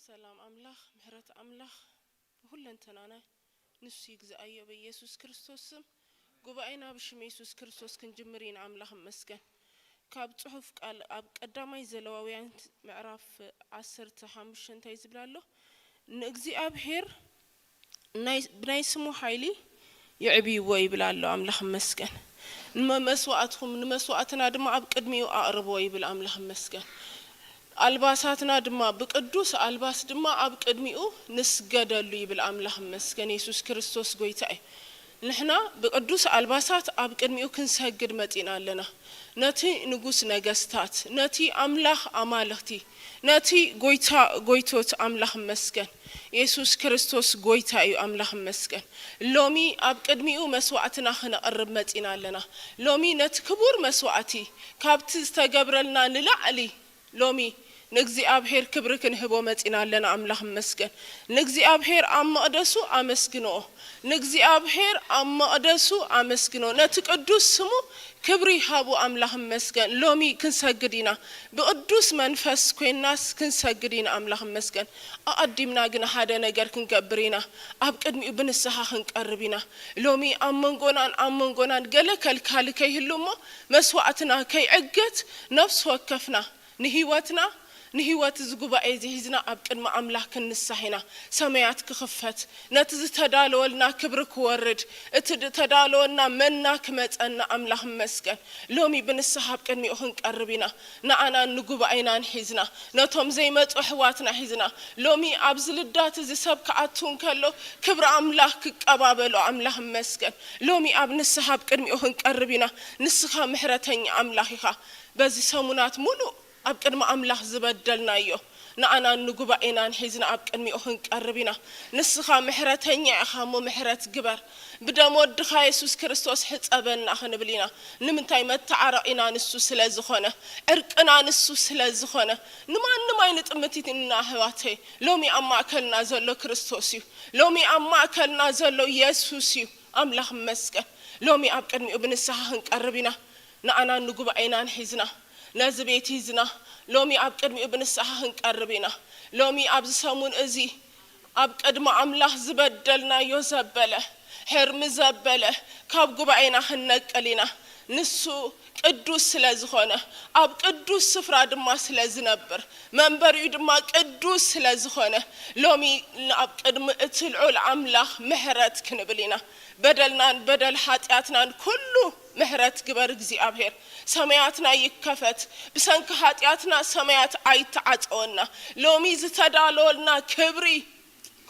سلام أملاخ محرت أملاخ بهلنتنانا نسي يجزأيه بيسوع كريستوس قبائنا بشم يسوع كريستوس كنجمرين أملاخ مسكن كاب صحف قال قدامي زلواويان معرف 15 تيزبلالو نجزي أبهر بناي سمو حيلي يعبي وي بلالو أملاخ مسكن مسواتهم مسواتنا دم أبقدمي وأقرب وي بالأملاخ مسكن ألباساتنا دما بقدوس ألباس دما أبقدميو نسجدلو بالأملاح مسكن يسوع كريستوس قويتاي نحنا بقدوس ألباسات أبقدميو كنسجد متينا لنا نتي نجوس نجستات نتي أملاح أمالختي نتي قويتوت أملاح مسكن يسوع كريستوس قويتاي أملاح مسكن لومي أبقدميو مسوعتنا خنا قرب متينا لنا لومي نتكبر مسوعتي كابت استجبرلنا نلعلي لومي نجزي أبهر كبرك نهبو متينا لنا أملاح مسكن نجزي أبهر أما أدسو أمسكنو نجزي أبهر أما أدسو أمسكنو نتقدس سمو كبري هابو أملاح مسكن لومي كنسجدينا بقدوس منفس كوين ناس كنسجدينا أملاح مسكن أقدمنا جنا هذا نجار كنكبرينا أبقدم ابن السها كنقربينا لومي أمنقونان جلك الكالكي هلومو مسوعتنا كي عجت نفس وكفنا نهيوات زقوبا ايزيزنا أبقد ما أملاح كنسحينا سميات كخفت نتز تدالولنا كبرك ورد تدالولنا منا كمت أن أملاح مسكن لومي بنسحاب كن ميوهنك قربينا نعنا نقوبا اينا نحيزنا نتهم زي ما تحواتنا حيزنا لومي أبزل الدات زي سبك عطون كالو كبر أملاح كقبابلو أملاح مسكن لومي أبنسحاب كن ميوهنك قربينا نسخا محرتين أملاحيها بزي سمونات مولو أبقد ما أملاح زبدلنا يو نعنا نقوبا إنا نحيزنا أبقد ميوهنك قربينا نسخا محرتين يأخامو محرت قبر بدا مودخا يسوس كريستوس حت أبنا خنبلينا نمنتاي متعرقنا نسو سلازخونه أرقنا نسو سلازخونه نما ينتمتيتنا هواتي لومي أما أكلنا زلو كريستوسيو لومي أما أكلنا زلو يسوسيو أملاح مسكن لومي أبقد ميو بنسخا قربينا نعنا نقوبا إنا نحيزنا نازبيتي زنا لومي أبقد مي ابن السحاهن قربينا لومي أبز سامون أزي أبقد ما أملاح زبدلنا يوزبله حرم زبله كاب قبعينا خنق قلينا نسو قدوس سلازخونه أب قدوس سفرا دما سلازنبر منبر يدما قدوس سلازخونه لومي أبقد مقتلعو العملاح محرت كنبلينا بدل حاتياتنا كله محرت قبر جزي أبهر سماياتنا يكفت بسنك حاتياتنا سمايات عيتعطونا لومي زتدالولنا كبري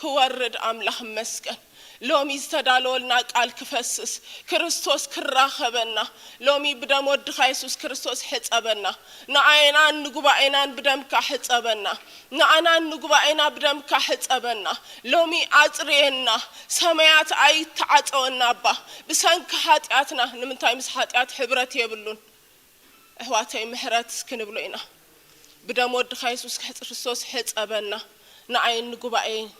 كورد أملاح مسكن لومي زتدالولنا قال كفسس كريستوس كراخبنا لومي بدم ودخ يسوع كريستوس حصبنا نعينا نغبعينا بدم كحصبنا نعنا نغبعينا بدم كحصبنا لومي اطرينا سمايات عيتعطونا با بسنك حاتياتنا نمنتاي مس حاتيات حبرت يبلون احواتي محرت كنبلوينا بدم ودخ يسوع كريستوس حصبنا نعين نغبعين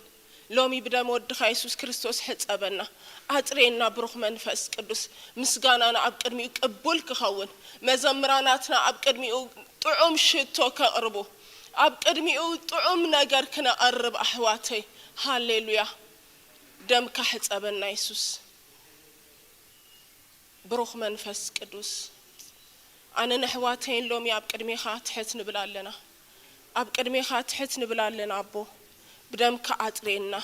لومي بدم ودخ يسوع كريستوس حصبنا اطرينا بروح منفس قدوس مسغانانا ابقدمي قبول كخون مزمراناتنا ابقدمي طعم شتو كقربو ابقدمي طعم نجر كنا قرب احواتي هاليلويا دم كحصبنا يسوع بروح منفس قدوس أنا نحواتين لومي أبقدمي خاتحت نبلالنا أبقدمي خاتحت نبلالنا أبو بدم كعطرينا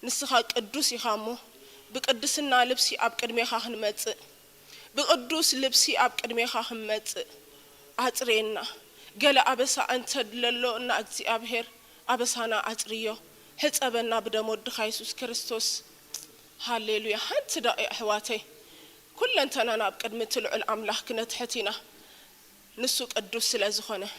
نسخا قدوس يخامو بقدسنا لبسي أبقدمي خاهن متق بقدوس لبسي أبقدمي خاهن متق عطرينا قال أبسا أنت دللو إن أجزي أبهر أبسانا عطريو حت أبنا بدم ودخ يسوع كريستوس هاليلويا هانت دائي أحواتي كل أنتنا نابقد مثل الأملاح كنت حتينا نسوق قدوس سلازخونه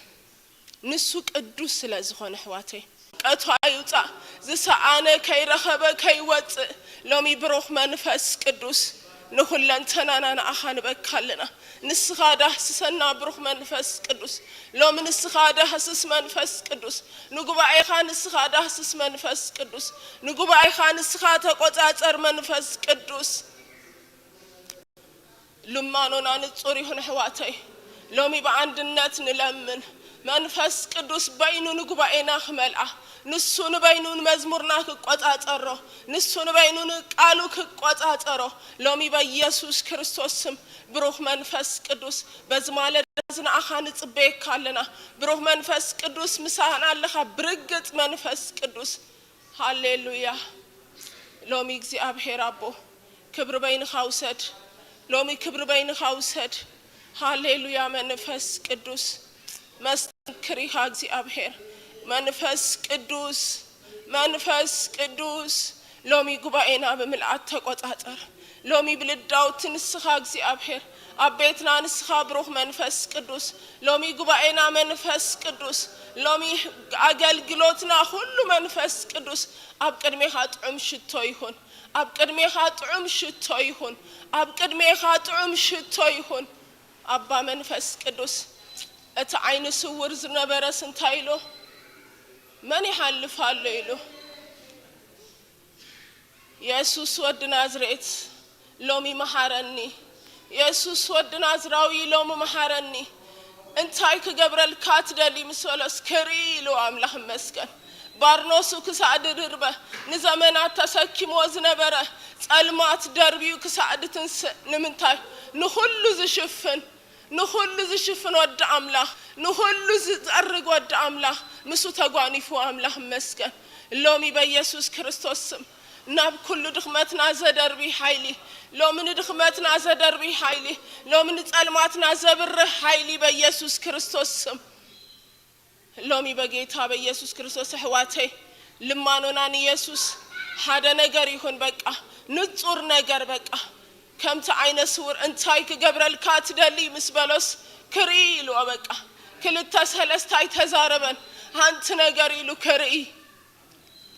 نسوق قدوس سلازخونه حواتي قطع يوطا زسانه كي رخبه كي وط لومي بروح منفس قدوس نخل أنتنا أخان بكالنا نسخاده سسنا بروح منفس قدوس لوم نسخاده حسس منفس قدوس نغباي خان نسخاده حسس منفس قدوس نغباي خان نسخاته قطاصر منفس قدوس لما نونا نصوري هن حواتي لومي بعندنات نلمن መንፈስ ቅዱስ በይኑን ጉባኤና خملአ ንሱን በይኑን መዝሙርና ከቆጣጠሮ ንሱን በይኑን ቃሉ ከቆጣጠሮ ሎሚ በኢየሱስ ክርስቶስ ስም ብሩህ መንፈስ ቅዱስ በዝማለዳዝና አኻን ጽበይካለና ብሩህ መንፈስ ቅዱስ ምሳህና አለኻ ብርግጥ መንፈስ ቅዱስ ሃሌሉያ ሎሚ እግዚአብሔር አቦ ክብር በይንኻ ውሰድ ሎሚ ክብር በይንኻ ውሰድ ሃሌሉያ መንፈስ ቅዱስ መስተንክሪኻ እግዚአብሔር መንፈስ ቅዱስ ሎሚ ጉባኤና በመልአት ተቆጣጠር ሎሚ ብልዳውት ንስኻ እግዚአብሔር አቤትና ንስኻ ብሩህ መንፈስ ቅዱስ ሎሚ ጉባኤና መንፈስ ቅዱስ ሎሚ አገልግሎትና ሁሉ መንፈስ ቅዱስ አብቀድሜኻ ጥዑም ሽቶ ይሁን አብቀድሜኻ ጥዑም ሽቶ ይሁን አብቀድሜኻ ጥዑም ሽቶ ይሁን አባ መንፈስ ቅዱስ እታ አይነ ስውር ዝነበረ ስንታይሎ من يحلفال له يسوع ود نازريت لومي محرني يسوع ود نازراوي لوم محرني انتاي كجبرل كات دلي مسولس كريلو املاح مسكن بارنوسو كسعد دربه نزمنات تسكيم وزنبره صلمات دربيو كسعد تنس نمنتاي نخلو زشفن ود املاح نخلو زرق ود املاح مسو تغانيفو املاح مسكن لومي بيسوع كريستوس ناب كل دخمتنا زدربي حيلي لو من دخمتنا زدربي حيلي لو من صلماتنا زبر حيلي بيسوع كريستوس لومي بجيتا بيسوع كريستوس حواتي لمانونا يسوع هذا نجار يكون بقى نصور نجار بقى كم تعين سور انتاي كجبرل كات دلي مسبلوس كريلو بقى كل التسهلس تاي تزاربن هانت نجار يلو كري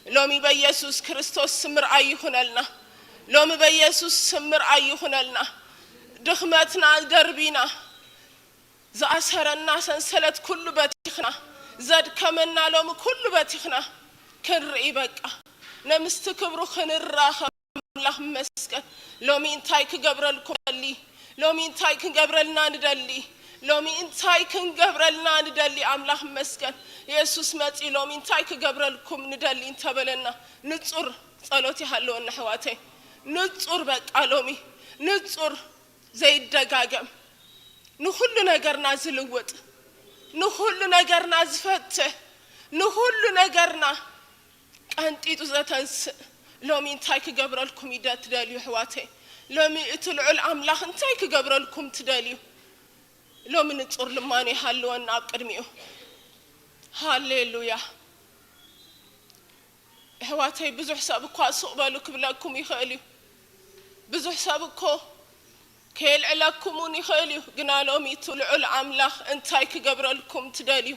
لومي بيسوع كريستوس سمر أيهونلنا لومي بيسوع سمر أيهونلنا دخمتنا دربينا زأسرنا سنسلت كل بتيخنا زاد كمنا لوم كل بتيخنا كرئي بقى نمستكبرو خنراخ الله مسكن لومي انتاي كجبرلكم دلي لومي انتاي كجبرلنا ندلي لومي انتاي كجبرلنا ندلي الله مسكن يسوع ماتي لومي انتاي كجبرلكم ندلي انت بلنا نصور صلوتي حلونا حواتي نصور بقى لومي نصور زي الدجاجم نخل نجرنا زلوت نخل نجرنا زفته نخل نجرنا أنت تزاتنس لومي انتاي كجبرلكم يدات داليو حواتي لومي اتلعوا الأملاخ انتاي كجبرلكم تداليو لومي نتصور لماني حلونا أقدميو هاليلويا حواتي بزح سابقو أسقبالك بلاكم يخاليو بزح سابقو كيل علاكموني خاليو قنا لومي تلعوا الأملاخ انتاي كجبرلكم تداليو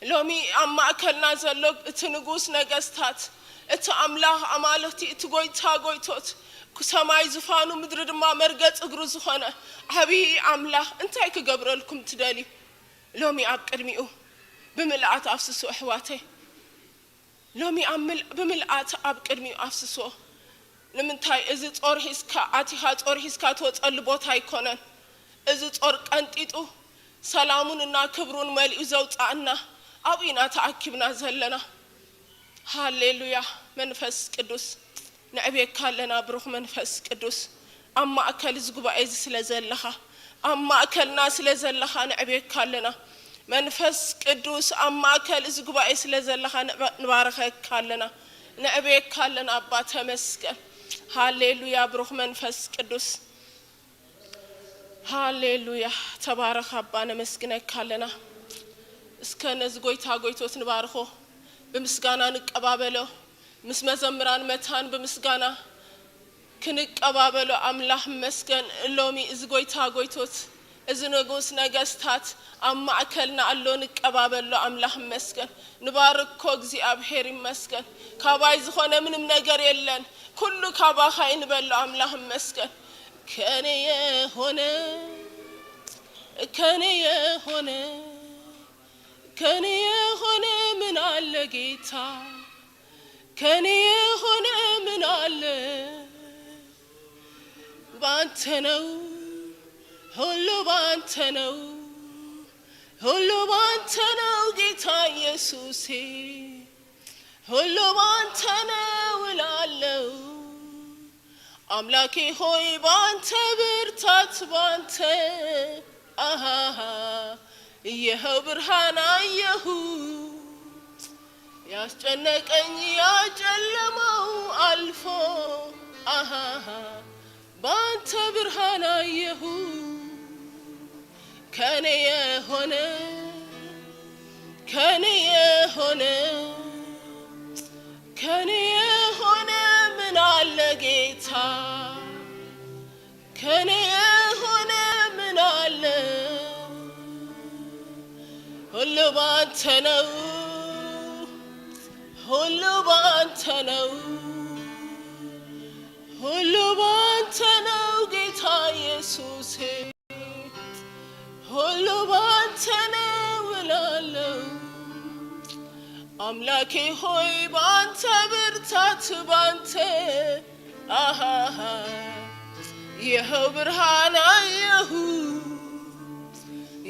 لومي أما أكلنا زلوب اتنقوس نقستات ات أملاخ أمالختي اتقويتا قويتوت كساماي زفانو مدرد ما مرقت اقرو زخانة حبي أملاخ انتاي كجبرلكم تداليو لومي أقدميو بملعات أفسسو أحواتي لومي أمل بملعات أقدميو أفسسو لمنتاي ازت أورهيسكا عتيهات أورهيسكا توت اللبوتاي كونن ازت أورك أنتيتو سلامون النا كبرون مالي زوت عنا أبينا تأكبنا زلنا هاليلويا منفس قدوس نعبيك كالنا بروح منفس قدوس أما أكل زقبا إز سلزلها أما أكل ناس سلزلها نعبيك كالنا منفس قدوس أما أكل زقبا إز سلزلها نبارك كالنا نعبيك كالنا أبا تمسك هاليلويا بروح منفس قدوس هاليلويا تبارك أبانا مسكنك كالنا اسكن زغويتا غويتوت نبارخو بمسغانا نقبابلو مسمزمران متان بمسغانا كنقبابلو املاح مسكن لومي زغويتا غويتوت ازنغوس نغستات اما اكلنا الله نقبابلو املاح مسكن نباركو እግዚአብሔር ይመስገን ካባይ ዝሆነ ምንም ነገር የለን ሁሉ ካባ ኃይን በለው አምላህ መስገን ከኔ የሆነ ምን አለ ጌታ ከኔ የሆነ ምን አለ ባንተ ነው ሁሉ ባንተ ነው ሁሉ ባንተ ነው ጌታ ኢየሱሴ ሁሉ ባንተ ነው እላለሁ አምላኬ ሆይ ባንተ ብርታት ባንተ ይኸው ብርሃን አየሁ ያስጨነቀኝ ያጨለመው አልፎ ባንተ ብርሃን አየሁ ከኔ የሆነ ምን አለ ጌታ ከኔ የሆነ ምን አለ ሁሉ ባንተ ነው ሁሉ ባንተ ነው ሁሉ ባንተ ነው ጌታ ኢየሱስ ሁሉ ባንተ ነው እላለሁ አምላኬ ሆይ ባንተ ብርታት ባንተ ይኸው ብርሃን አየሁ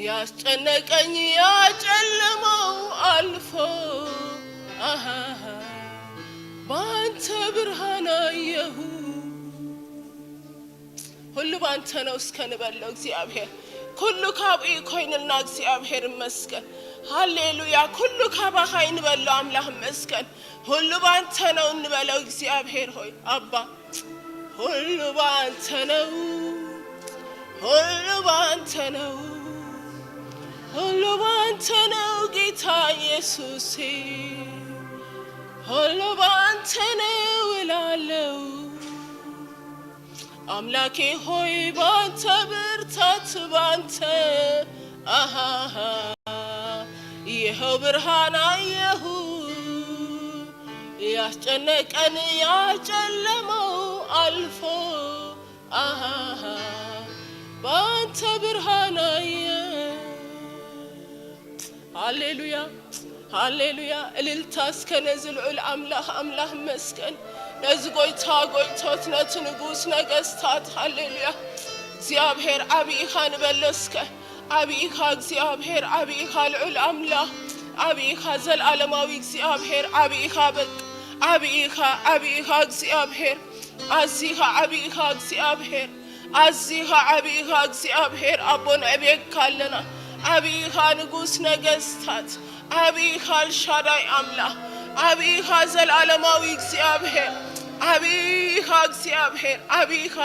ያስጨነቀኝ ያጨለመው አልፎ ባንተ ብርሃን አየሁ ሁሉ ባንተ ነው እስከንበለው እግዚአብሔር ኩሉ ካብኢ ኮይንልና እግዚአብሔር ይመስገን ሃሌሉያ ኩሉ ካባኻ እንበለው አምላክ ይመስገን ሁሉ ባንተ ነው እንበለው እግዚአብሔር ሆይ አባ ሁሉ ባንተ ነው ሁሉ ባንተ ነው ሁሉ ባንተ ነው ጌታ ኢየሱስ ሁሉ ባንተ ነው እላለሁ አምላኬ ሆይ ባንተ ብርታት ባንተ ይኸው ብርሃን አየሁ ያስጨነቀን ያጨለመው አልፎ ባንተ ብርሃን አየሁ ሃሌሉያ ሃሌሉያ እልልታ እስከነዝልዑል አምላክ መስገን ነዝጎይታ ጎይቶት ነትንጉስ ነገስታት ሃሌሉያ እግዚአብሔር አብኢኻ ንበለስከ አብኢኻ እግዚአብሔር አብኢኻ ልዑል አምላክ አብኢኻ ዘለዓለማዊ እግዚአብሔር አብኢኻ በቅ አብኢኻ እግዚአብሔር አዚኻ አብኢኻ እግዚአብሔር አዚኻ አብኢኻ እግዚአብሔር አቦን አቤካለና አብኢኻ ንጉስ ነገስታት አብኢኻ አልሻዳይ አምላክ አብኢኻ ዘለዓለማዊ እግዚአብሔር አብኢኻ እግዚአብሔር አብኢኻ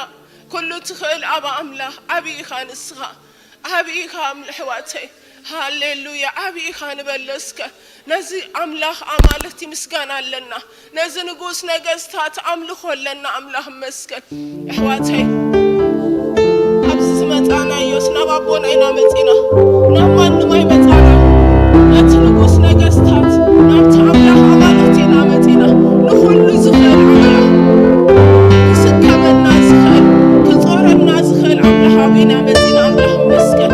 ኩሉ ትኽእል አባ አምላክ አብኢኻ ንስኻ አብኢኻ አምላሕዋተይ ሃሌሉያ አብኢኻ ንበለስከ ነዚ አምላክ አማልክቲ ምስጋና አለና ነዚ ንጉስ ነገስታት አምልኾ አለና አምላክ መስገን ኣሕዋተይ ኣብዚ ዝመፃናዮስ ናብ ኣቦና ኢና መፂና ናብ ማንም ኣይመፃና ነቲ ንጉስ ነገስታት ናብቲ አምላክ አማልክቲ ኢና መፂና ንኩሉ ዝኽእል አምላክ ክስከመና ዝኽእል ክጾረና ዝኽእል አምላክ ኢና መፂና አምላክ መስገን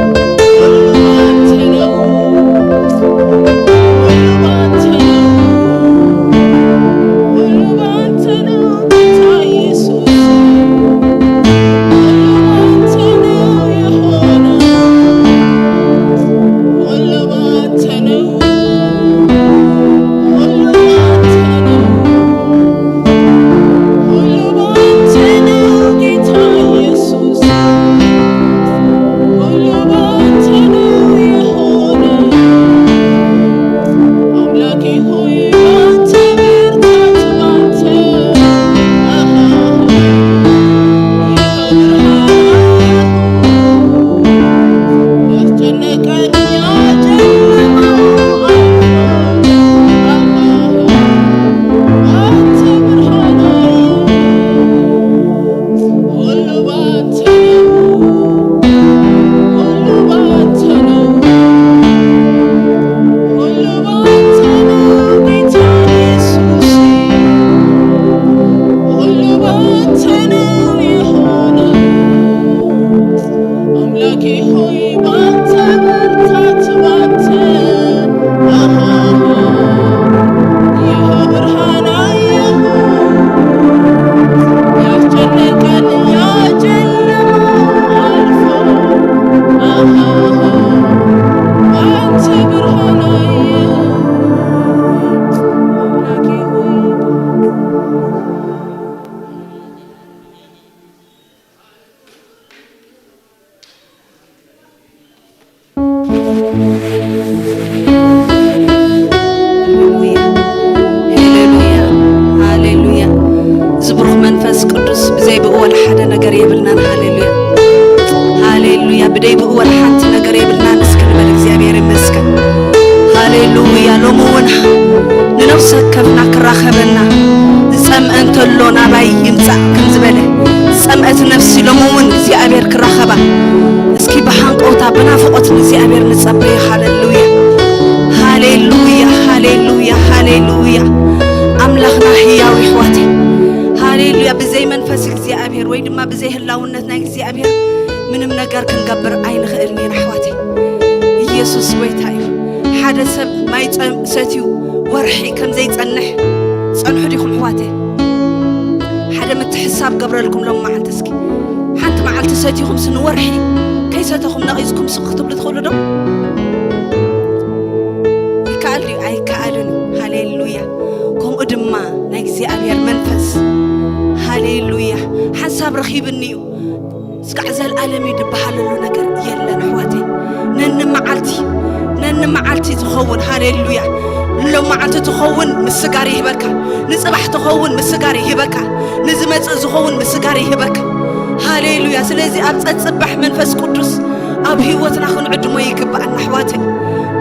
هاليلويا زبرخ منفس قدس بزي بأول حدا نجار يبلنا هاليلويا هاليلويا بدي بأول حد نجار يبلنا نسكن بالإግዚአብሔር مسكن هاليلويا لومونا لنفسك كفنا كراخبنا سمعت اللون أبي يمسح كنزبله سمعت نفسي لومون እግዚአብሔር كراخبا اسكي بحنق أوتا بنافقت እግዚአብሔር نصبي هاليلويا هاليلويا هاليلويا هاليلويا أملاخنا حياو إخواتي هاليلويا بزي منفس እግዚአብሔር ويد ما بزي هلاونتنا እግዚአብሔር ምንም ነገር ክንገብር አይንኽእልኒ ኣሕዋተይ ኢየሱስ ጎይታዩ ሓደ ሰብ ማይ ሰትዩ ወርሒ ከም ዘይጸንሕ ጸንሑ ዲኹም ኣሕዋተይ ሓደ ምትሕሳብ ገብረልኩም ሎም መዓልቲ እስኪ ሓንቲ መዓልቲ ሰትይኹም ስን ወርሒ ከይሰተኹም ነቒዝኩም ስቕ ክትብሉ ትኽእሉ ዶ ይከኣል ድዩ ኣይከኣልን ሃሌሉያ ከምኡ ድማ ናይ እግዚኣብሔር መንፈስ ሃሌሉያ ሓሳብ ረኺብኒ እዩ እስካዕ ዘለዓለም ይድበሃለሉ ነገር የለን ኣሕዋተይ ነን መዓልቲ ትኸውን ሃሌሉያ ሎም መዓልቲ ትኸውን ምስጋር ይህበካ ንጽባሕ ትኸውን ምስጋር ይህበካ ንዝመጽእ ዝኸውን ምስጋር ይህበካ ሃሌሉያ ስለዚ ኣብ ጸጽባሕ መንፈስ ቅዱስ ኣብ ህይወትና ክንዕድሞ ይግባአና ኣሕዋተይ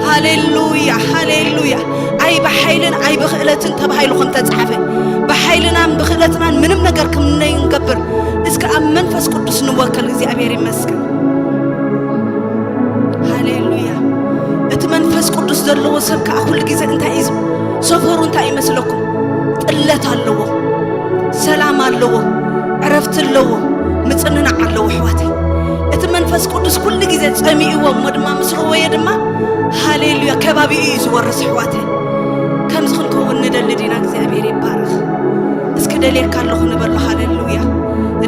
ሃሌሉያ ሃሌሉያ ኣይ ብሓይልን ኣይ ብኽእለትን ተባሂሉ ከም ተጻሕፈ بحيلنا بخلتنا منم نجار كم نينجبر إسك أم منفس قدس نوكل እግዚአብሔር ይመስገን هاليلويا اتمنفس قدس دلو سبك أقول جزء أنت إيزم سفر أنت أي مسلكم قلة اللو سلام اللو عرفت اللو متسننا على اللو حواتي اتمنفس قدس كل جزء سامي ومدما مسرو ويدما هاليلويا كبابي إيز ورس حواتي كم زخنكم وندل دينا እግዚአብሔር ይባረክ እስከ ደሌ ካለሁ ነበር ሃሌሉያ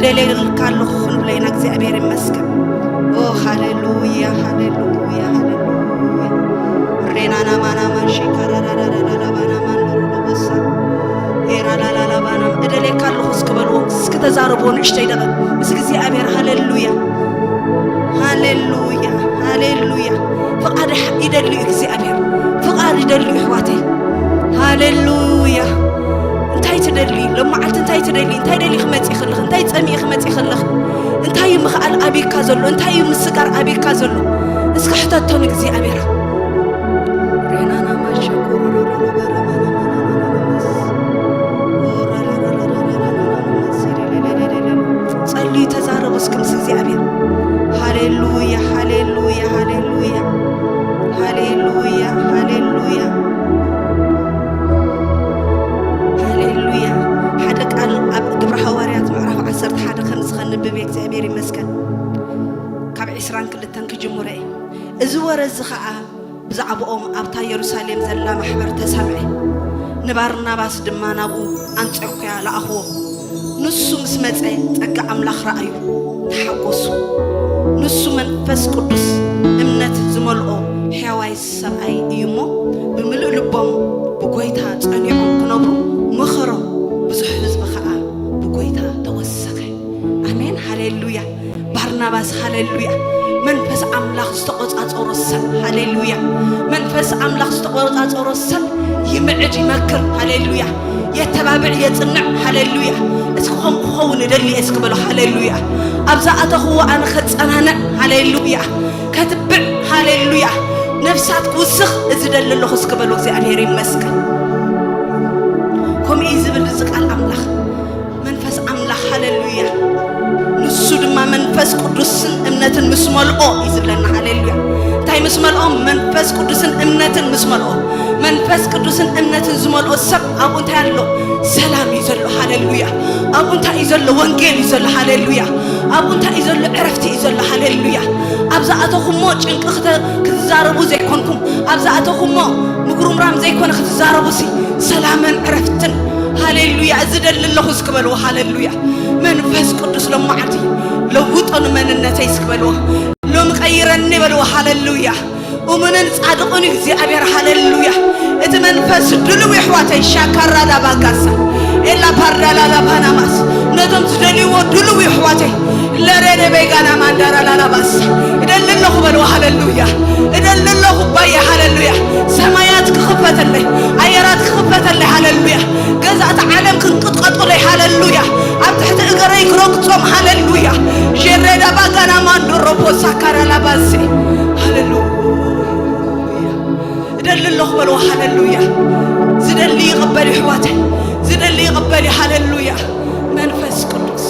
ደሌ ካለሁ ብለና እግዚአብሔር ይመስገን ኦ ሃሌሉያ ሃሌሉያ ሃሌሉያ ሬናና ማናማ ሽካራራራራራ ባናማ ኖሮበሳ ኤራላላላ ባናማ ደሌ ካለሁ እስከበሉ እስከ ተዛረቦን እሽተይደለ ምስ እግዚአብሔር ሃሌሉያ ሃሌሉያ ሃሌሉያ ፈቃድ ይደልዩ እግዚአብሔር ፈቃድ ይደልዩ ሕዋተይ هاليلويا انتي تدلي لما عالت انتي تدلي انتي دلي خمتي خلخ انتي تسمي خمتي خلخ انتي مخال أبي كازلو انتي مسكر أبي كازلو اسك حتى توني እግዚአብሔር رينانا ما شكور صلي تزارب اسكم እግዚአብሔር هاليلويا هاليلويا هاليلويا هاليلويا هاليلويا قبر حواريات معرف عسرت حدا خنز خنب بيك እግዚአብሔር ይመስገን ካብ 20 ክልተን ክጅሙረይ እዚ ወረዝ ኸዓ ብዛዕባኦም ኣብታ ኢየሩሳሌም ዘላ ማሕበር ተሰምዐ ንባርናባስ ድማ ናብኡ አንጾኪያ ለኣኽዎ ንሱ ምስ መጸ ጸጋ ኣምላኽ ረኣዩ ተሓጎሱ ንሱ መንፈስ ቅዱስ እምነት ዝመልኦ ሕያዋይ ሰብኣይ እዩሞ ብምልእ ልቦም ብጎይታ ጸኒዖም ክነብሩ ምኽሮ ብዙሕ ህዝቢ ኸዓ ብጎይታ ተወሰኸ ኣሜን ሃሌሉያ ባርናባስ ሃሌሉያ መንፈስ ኣምላኽ ዝተቆጻጸሮ ሰብ ሃሌሉያ መንፈስ ኣምላኽ ዝተቆጻጸሮ ሰብ ይምዕድ ይመክር ሃሌሉያ የተባብዕ የጽንዕ ሃሌሉያ እስኹም ክኸውን ደሊ እስክበሉ ሃሌሉያ ኣብዛ ኣተኽዎ ኣነ ኸጸናንዕ ሃሌሉያ ከትብዕ ሃሌሉያ ነፍሳት ክውስኽ እዚ ደለለኹ እስክበሉ እግዚአብሔር ይመስገን كم يزبل رزق الأملاخ منفس أملاخ هاليلويا نسود ما منفس قدوسن أمنة مسمال أو يزبلنا هاليلويا تاي مسمال أو منفس قدوسن أمنة مسمال أو منفس قدوسن أمنة زمال أو سب أو أنت هاللو سلام يزلو هاليلويا أو أنت يزلو وانجيل يزلو هاليلويا أو أنت يزلو عرفتي يزلو هاليلويا أبزا أتوخم موج إنك كتزاربو زي كونكم أبزا أتوخم مو مقروم رام زي كون كتزاربو سي سلاما عرفتن هاليلويا أزدل الله اسكبلوا هاليلويا منفس قدس لما عدي لو وطن من النتي اسكبلوا لو مغيرني بلوا هاليلويا ومن نصادقوني እግዚአብሔር هاليلويا إذا منفس دلو يحواتي شاكر لا باغاسا إلا باردالا لا باناماس ندم تدليو دلو يحواتي لا ريني بيغانا ماندارا لا باس إذا الله بلوا هاليلويا إذا باي هللويا سمايات كخفت لي أيرات كخفت لي هللويا جزعت عالم كنقطقط لي هللويا عم تحت إجري كروكتهم هللويا جريدا بعنا ما نروبو سكر لباسي هللويا دل الله بلو هللويا زد اللي يقبل حواته زد اللي يقبل هللويا منفس قدس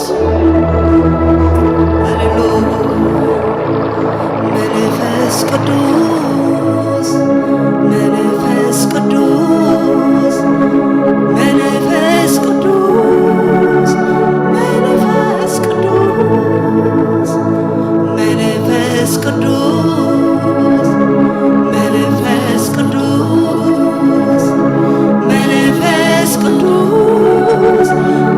هللويا منفس قدس منفس قدس منفس قدس منفس قدس منفس قدس منفس قدس منفس قدس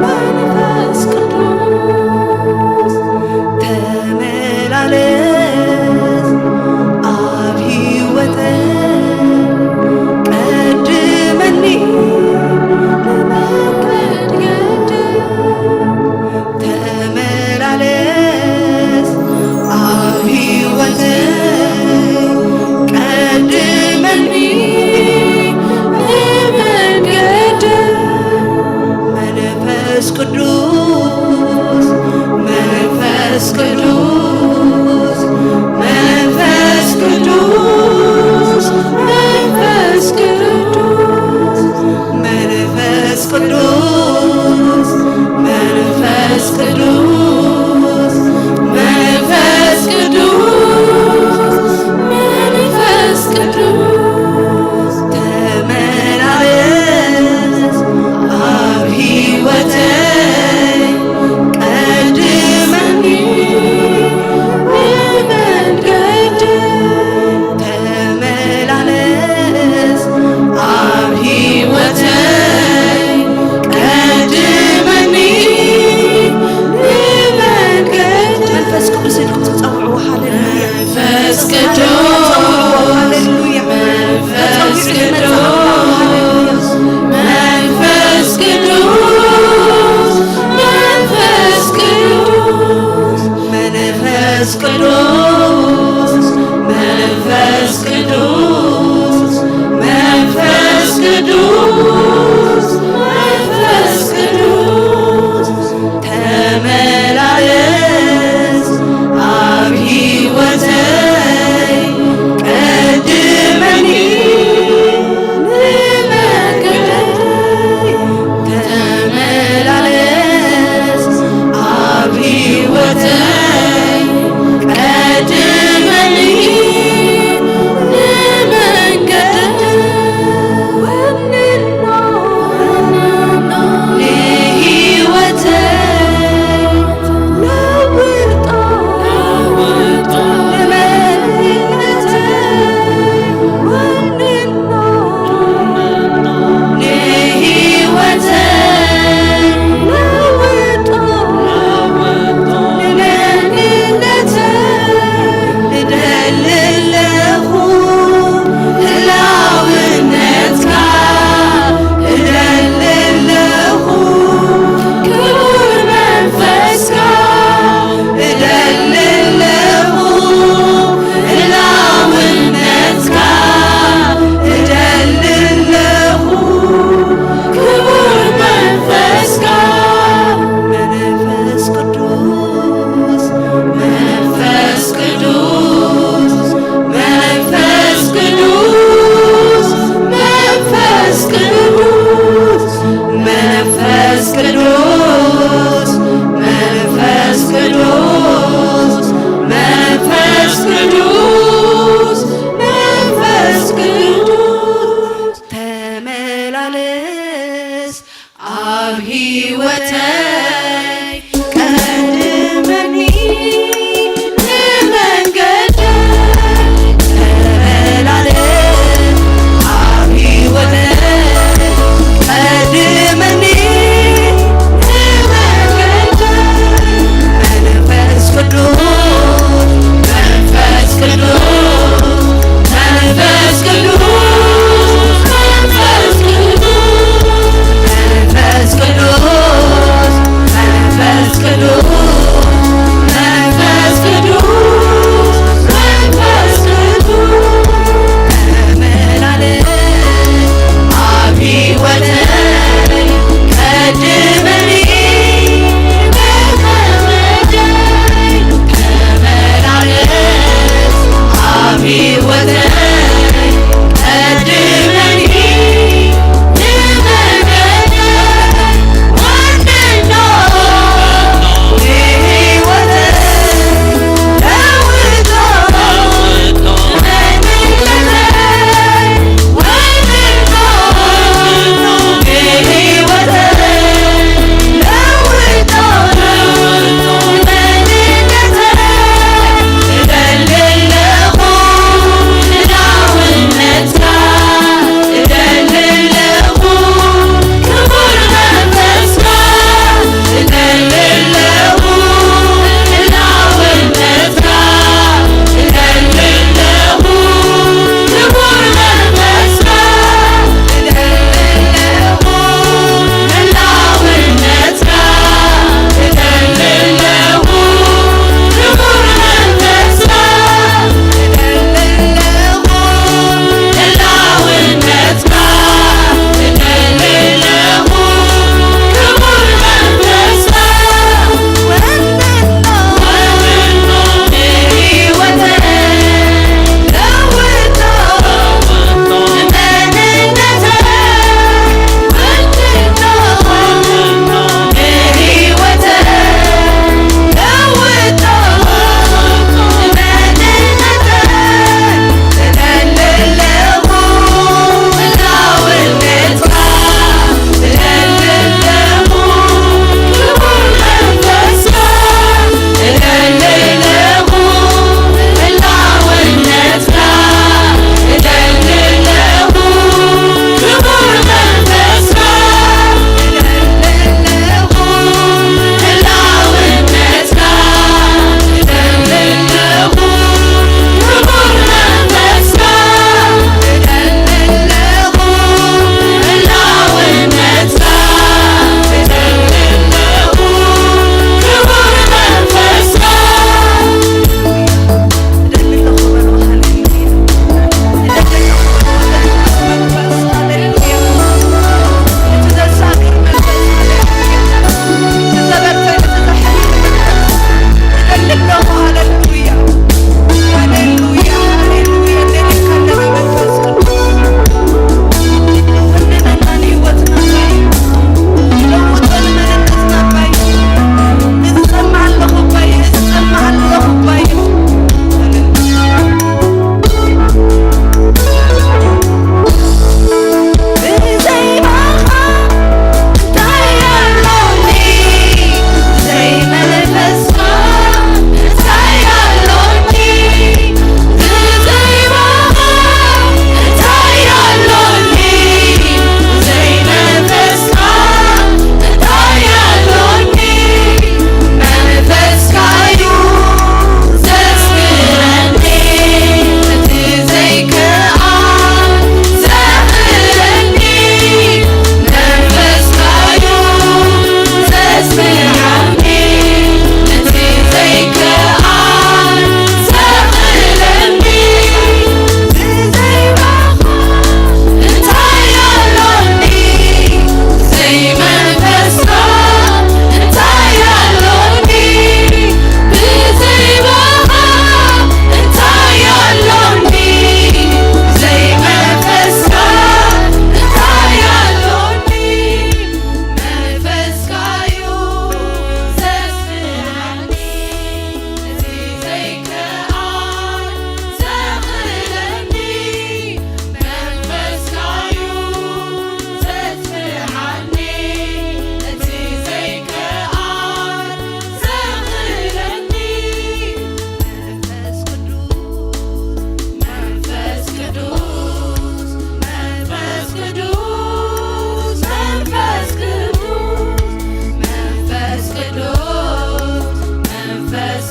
منفس قدس تملالس ኣብ ሕይወተይ ቀድመኒ ንመንገድ ተመላለስ ኣብ ሕይወተይ ቀድመኒ ንመንገድ መንፈስ ቅዱስ መንፈስ ቅዱስ መንፈስ ቅዱስ መንፈስ ቅዱስ መንፈስ ቅዱስ መንፈስ ቅዱስ መንፈስ ቅዱስ መንፈስ ቅዱስ ተመላለስ ኣብ ሕይወተይ ቀድመኒ ንመንገድ ተመላለስ ኣብ ሕይወተይ ቀድመኒ ንመንገድ መንፈስ ቅዱስ ኢልኩም ትፀውዑ ሃሌሉያ መንፈስ ቅዱስ ሃሌሉያ መንፈስ ቅዱስ መንፈስ ቅዱስ መንፈስ ቅዱስ መንፈስ ቅዱስ መንፈስ ቅዱስ መንፈስ ቅዱስ መንፈስ ቅዱስ ተመላለስ ኣብ ሕይወተይ ቀድመኒ ንመንገድ ተመላለስ ኣብ ሕይወተይ ቀድመኒ ንመንገድ ወንኖ ንሕይወተይ ለውጦ ንመንነተይ ወንኖ ንሕይወተይ ለውጦ ንመንነተይ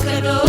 ቅዱስ